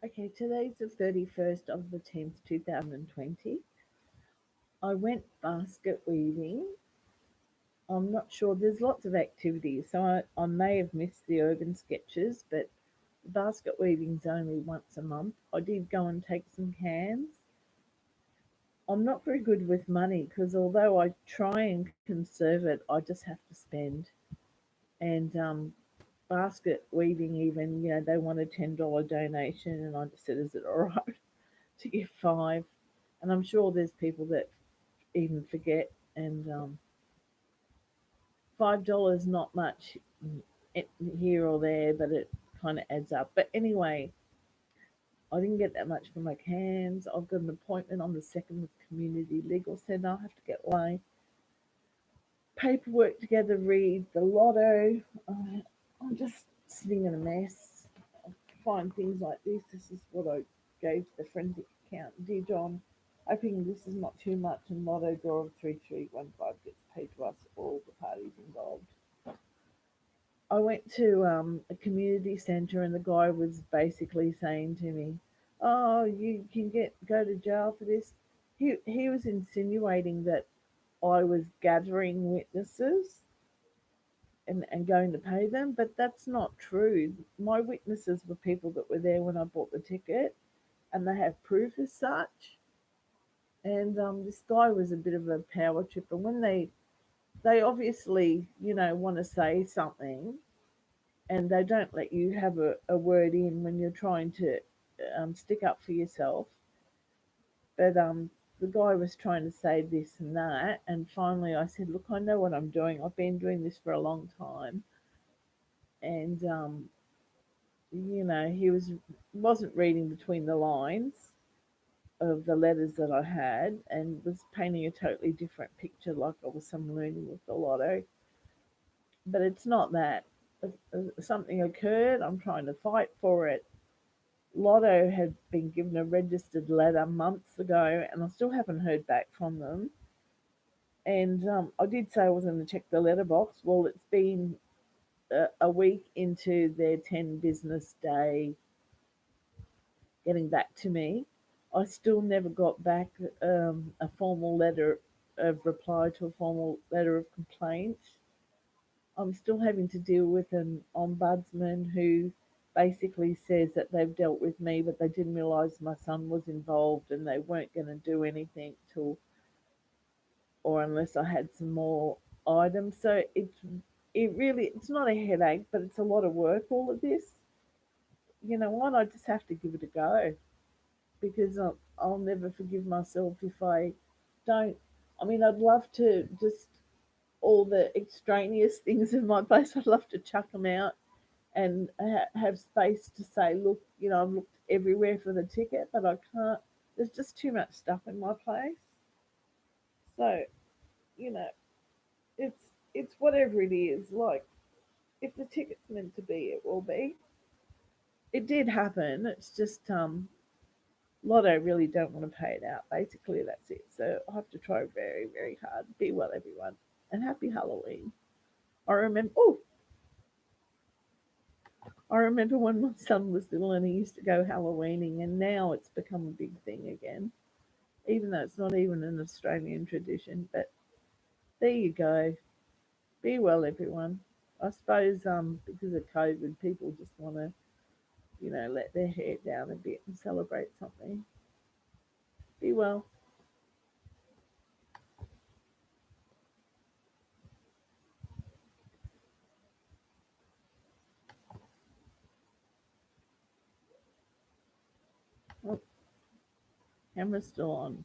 Okay, today's the 31st of the 10th, 2020. I went basket weaving. I'm not sure, there's lots of activities, so I may have missed the urban sketches, but basket weaving's only once a month. I did go and take some cans. I'm not very good with money because although I try and conserve it, I just have to spend. And basket weaving, even, they want a $10 donation, and I just said, is it all right to give five? And I'm sure there's people that even forget. And $5 not much here or there, but it kind of adds up. But anyway, I didn't get that much for my cans. I've got an appointment on the 2nd with Community Legal Centre. I have to get my paperwork together, read the lotto. I'm just sitting in a mess. I find things like this. This is what I gave to the forensic accountant. Dear John, hoping this is not too much and lotto draw of 3315 gets paid to us, all the parties involved. I went to a community centre and the guy was basically saying to me, "Oh, you can go to jail for this." He was insinuating that I was gathering witnesses and going to pay them, but that's not true. My witnesses were people that were there when I bought the ticket, and they have proof as such. And this guy was a bit of a power trip, and when they obviously want to say something, and they don't let you have a word in when you're trying to stick up for yourself. But the guy was trying to say this and that, and finally I said, "Look, I know what I'm doing. I've been doing this for a long time." And he wasn't reading between the lines of the letters that I had, and was painting a totally different picture, like I was some loony with the lotto. But it's not that. Something occurred. I'm trying to fight for it. Lotto had been given a registered letter months ago, and I still haven't heard back from them. And I did say I was going to check the letterbox. Well, it's been a week into their 10 business day getting back to me. I still never got back a formal letter of reply to a formal letter of complaint. I'm still having to deal with an ombudsman who basically says that they've dealt with me, but they didn't realise my son was involved and they weren't going to do anything till or unless I had some more items. So it's not a headache, but it's a lot of work. All of this, you know what? I just have to give it a go because I'll never forgive myself if I don't. I mean, I'd love to just all the extraneous things in my place. I'd love to chuck them out and have space to say, look, I've looked everywhere for the ticket, but I can't. There's just too much stuff in my place. So, you know, it's whatever it is. Like, if the ticket's meant to be, it will be. It did happen. It's just Lotto really don't want to pay it out. Basically, that's it. So I have to try very, very hard. Be well, everyone, and happy Halloween. I remember. Oh, I remember when my son was little and he used to go Halloweening, and now it's become a big thing again. Even though it's not even an Australian tradition, but there you go. Be well, everyone. I suppose because of COVID, people just want to let their hair down a bit and celebrate something. Be well. Oh, camera's still on.